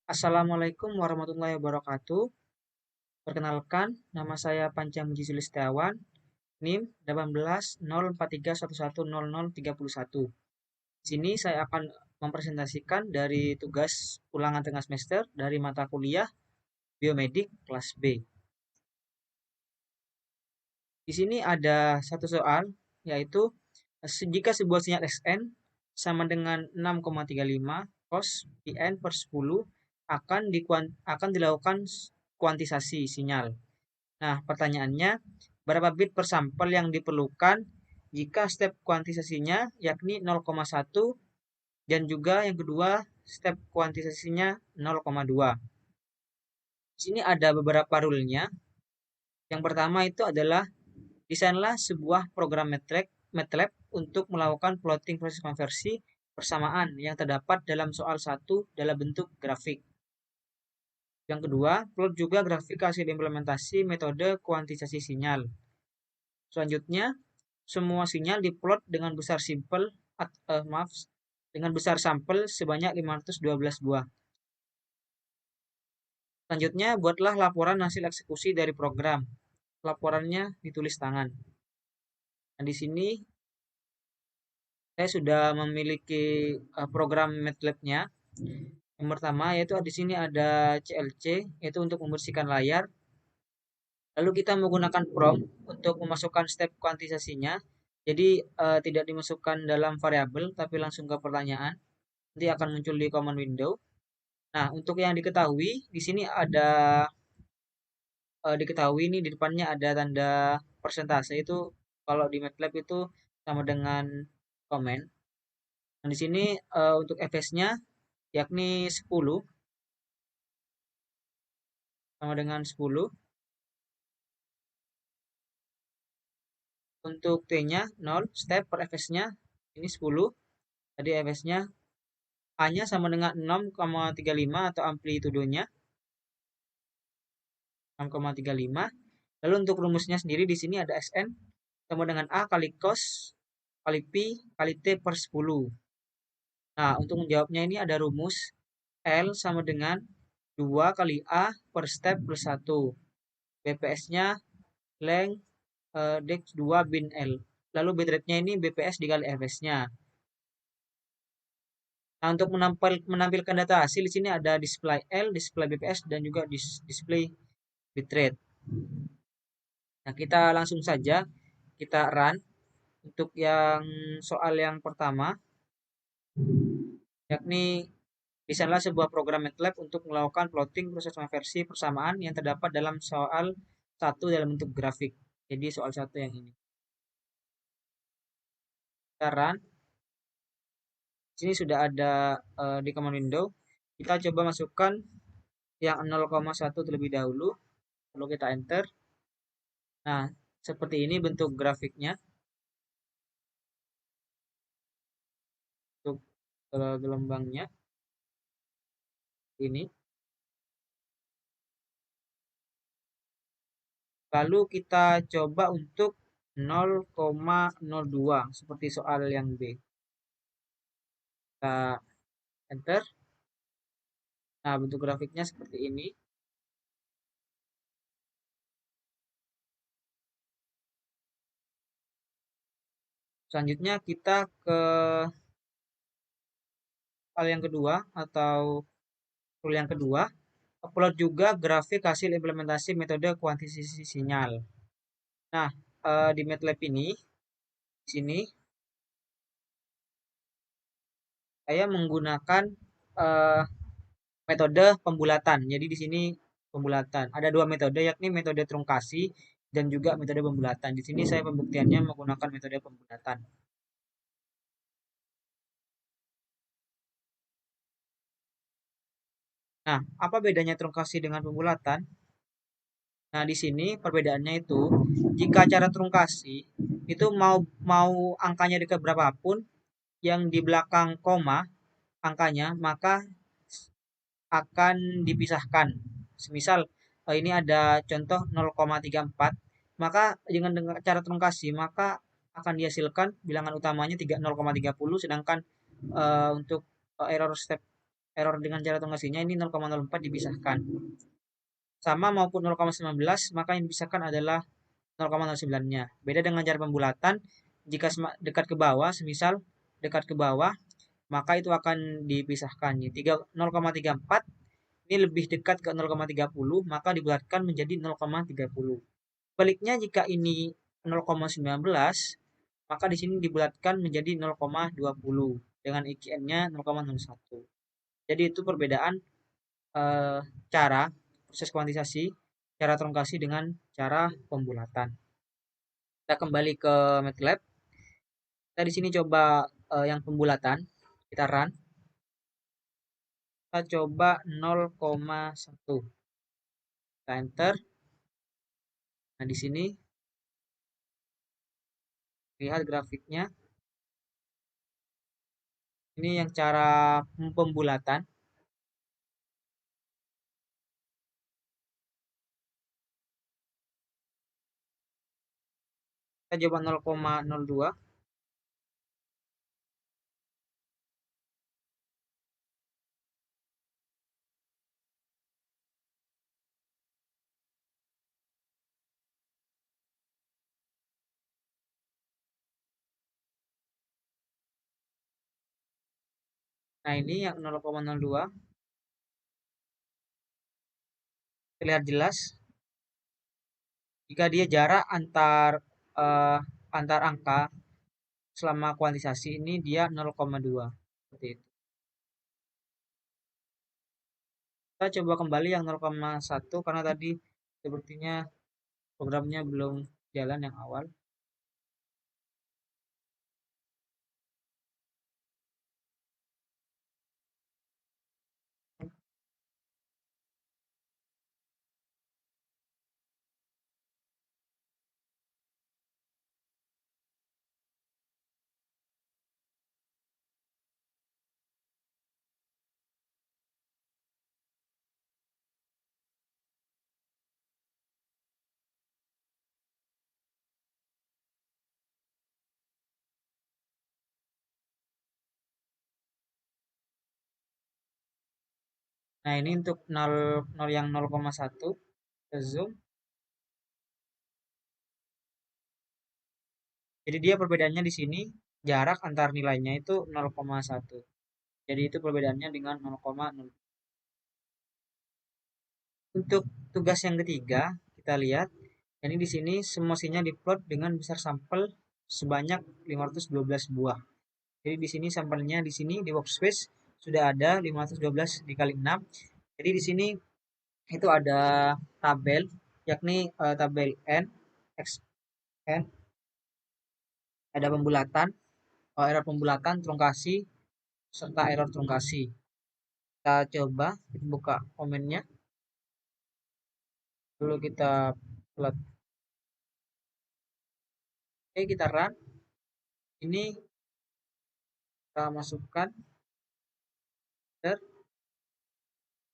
Assalamualaikum warahmatullahi wabarakatuh. Perkenalkan, nama saya Panca Muji Sulistiawan, NIM 180431100031. Di sini saya akan mempresentasikan dari tugas ulangan tengah semester dari mata kuliah Biomedik kelas B. Di sini ada satu soal, yaitu jika sebuah sinyal Xn sama dengan 6,35 cos Pn per 10 akan dilakukan kuantisasi sinyal. Nah, pertanyaannya, berapa bit per sampel yang diperlukan jika step kuantisasinya yakni 0,1 dan juga yang kedua step kuantisasinya 0,2. Di sini ada beberapa rule-nya. Yang pertama itu adalah desainlah sebuah program MATLAB untuk melakukan plotting proses konversi persamaan yang terdapat dalam soal 1 dalam bentuk grafik. Yang kedua, plot juga grafik hasil implementasi metode kuantisasi sinyal. Selanjutnya, semua sinyal diplot dengan besar dengan besar sampel sebanyak 512 buah. Selanjutnya, buatlah laporan hasil eksekusi dari program. Laporannya ditulis tangan. Nah, di sini saya sudah memiliki program MATLAB-nya. Yang pertama yaitu di sini ada CLC, yaitu untuk membersihkan layar. Lalu kita menggunakan prompt untuk memasukkan step kuantisasinya. Jadi tidak dimasukkan dalam variabel tapi langsung ke pertanyaan. Nanti akan muncul di command window. Nah, untuk yang diketahui di sini ada diketahui ini di depannya ada tanda persentase itu kalau di MATLAB itu sama dengan komen. Nah, di sini untuk fs-nya yakni 10 sama dengan 10. Untuk T-nya 0, step per fs-nya ini 10. Tadi fs-nya A-nya sama dengan 6,35 atau amplitudonya 6,35. Lalu untuk rumusnya sendiri di sini ada Sn sama dengan A kali cos kali Pi kali T per 10. Nah, untuk menjawabnya ini ada rumus L sama dengan 2 kali A per step plus 1. BPS-nya length Dex 2 bin L. Lalu bit rate-nya ini BPS dikali Fs-nya. Nah, untuk menampilkan data hasil di sini ada display L, display BPS dan juga display bitrate. Nah, kita langsung saja kita run untuk yang soal yang pertama, yakni desainlah sebuah program MATLAB untuk melakukan plotting proses konversi persamaan yang terdapat dalam soal satu dalam bentuk grafik. Jadi soal satu yang ini. Kita run. Di sini sudah ada di command window. Kita coba masukkan yang 0,1 terlebih dahulu. Lalu kita enter. Nah, seperti ini bentuk grafiknya. Untuk gelombangnya ini. Lalu kita coba untuk 0,02 seperti soal yang B. Kita enter. Nah, bentuk grafiknya seperti ini. Selanjutnya kita ke hal yang kedua atau rule yang kedua. Upload juga grafik hasil implementasi metode kuantisasi sinyal. Nah, di MATLAB ini, di sini saya menggunakan eh, metode pembulatan. Jadi di sini pembulatan. Ada dua metode yakni metode trunkasi dan juga metode pembulatan. Di sini saya pembuktiannya menggunakan metode pembulatan. Nah, apa bedanya trunkasi dengan pembulatan? Nah, di sini perbedaannya itu jika cara trunkasi itu mau mau angkanya dekat berapapun yang di belakang koma angkanya maka akan dipisahkan. Semisal ini ada contoh 0,34, maka dengan cara trunkasi maka akan dihasilkan bilangan utamanya 0,30 sedangkan untuk error step error dengan cara tungasinya ini 0,04 dipisahkan. Sama maupun 0,19, maka yang dipisahkan adalah 0,09-nya. Beda dengan cara pembulatan, jika dekat ke bawah, semisal dekat ke bawah, maka itu akan dipisahkan. 0,34 ini lebih dekat ke 0,30, maka dibulatkan menjadi 0,30. Baliknya jika ini 0,19, maka di sini dibulatkan menjadi 0,20 dengan IKN-nya 0,01. Jadi itu perbedaan eh, cara proses kuantisasi, cara trunkasi dengan cara pembulatan. Kita kembali ke MATLAB. Kita di sini coba yang pembulatan. Kita run. Kita coba 0,1. Kita enter. Nah, di sini lihat grafiknya. Ini yang cara pembulatan. Kita coba 0,02. Nah, ini yang 0,02. Terlihat jelas jika dia jarak eh, antar angka selama kuantisasi ini dia 0,2. Seperti itu. Kita coba kembali yang 0,1 karena tadi sepertinya programnya belum jalan yang awal. Nah, ini untuk 0, 0 yang 0,1 ke zoom. Jadi dia perbedaannya di sini jarak antar nilainya itu 0,1. Jadi itu perbedaannya dengan 0,0. Untuk tugas yang ketiga, kita lihat. Ini di sini semua sinyal diplot dengan besar sampel sebanyak 512 buah. Jadi di sini sampelnya di sini di workspace sudah ada 512 dikali 6. Jadi di sini itu ada tabel yakni tabel N, X, N, ada pembulatan, error pembulatan, trunkasi, serta error trunkasi. Kita coba buka komennya, lalu kita plot. Oke, kita run. Ini kita masukkan.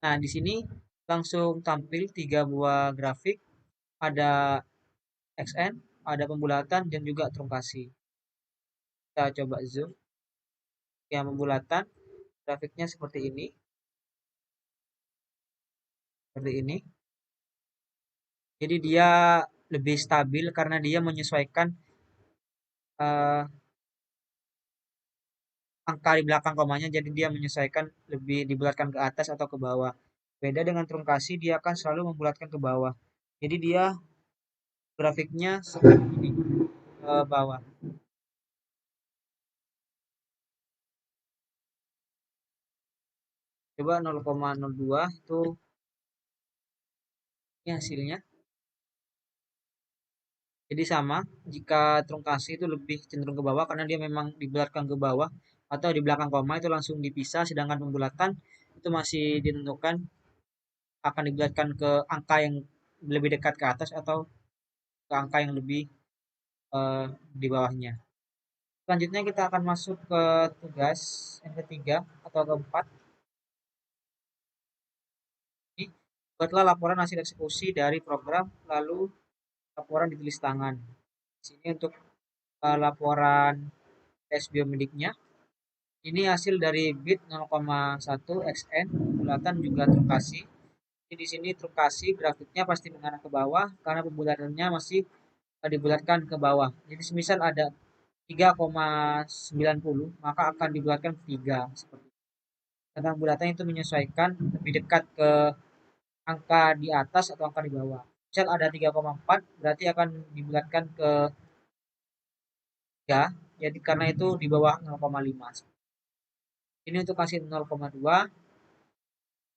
Nah, di sini langsung tampil 3 buah grafik, ada XN, ada pembulatan, dan juga trunkasi. Kita coba zoom. Yang pembulatan, grafiknya seperti ini. Seperti ini. Jadi dia lebih stabil karena dia menyesuaikan eh, angka di belakang komanya, jadi dia menyesuaikan lebih dibulatkan ke atas atau ke bawah. Beda dengan trunkasi, dia akan selalu membulatkan ke bawah. Jadi dia grafiknya seperti ini ke bawah. Coba 0,02 itu ini hasilnya. Jadi sama, jika trunkasi itu lebih cenderung ke bawah karena dia memang dibulatkan ke bawah atau di belakang koma itu langsung dipisah, sedangkan pembulatan itu masih ditentukan akan dibulatkan ke angka yang lebih dekat ke atas atau ke angka yang lebih di bawahnya. Selanjutnya kita akan masuk ke tugas yang ketiga atau keempat. Ini buatlah laporan hasil eksekusi dari program, lalu laporan ditulis tangan. Di sini untuk laporan tes biomediknya. Ini hasil dari bit 0,1 xn, bulatan juga trukasi. Jadi di sini trukasi grafiknya pasti mengarah ke bawah karena pembulatannya masih dibulatkan ke bawah. Jadi semisal ada 3,90 maka akan dibulatkan 3 seperti itu. Karena bulatannya itu menyesuaikan lebih dekat ke angka di atas atau angka di bawah. Misal ada 3,4 berarti akan dibulatkan ke 3, jadi karena itu di bawah 0,5. Ini untuk hasil 0,2.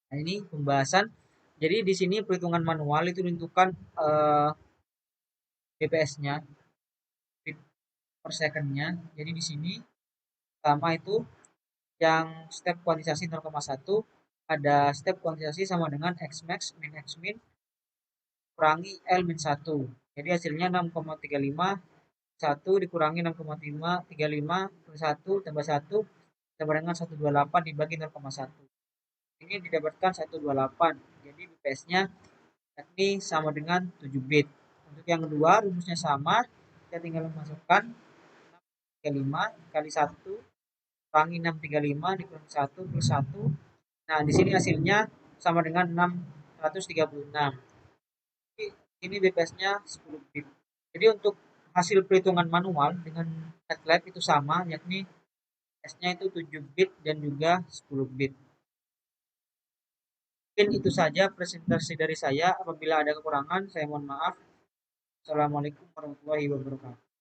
Nah, ini pembahasan. Jadi di sini perhitungan manual itu menentukan BPS-nya, bit per second-nya. Jadi di sini pertama itu yang step kuantisasi 0,1 ada step kuantisasi sama dengan x max min x min kurangi L min 1. Jadi hasilnya 6,35 1 dikurangi 6,35 per 1 tambah 1 sama dengan 128 dibagi 0,1. Ini didapatkan 128. Jadi BPS-nya yakni sama dengan 7 bit. Untuk yang kedua rumusnya sama, kita tinggal memasukkan 635 kali 1 kurangi 635 dikurangi 1 plus 1. Nah, di sini hasilnya sama dengan 636. Ini BPS-nya 10 bit. Jadi untuk hasil perhitungan manual dengan MATLAB itu sama, yakni S-nya itu 7 bit dan juga 10 bit. Mungkin itu saja presentasi dari saya. Apabila ada kekurangan, saya mohon maaf. Assalamualaikum warahmatullahi wabarakatuh.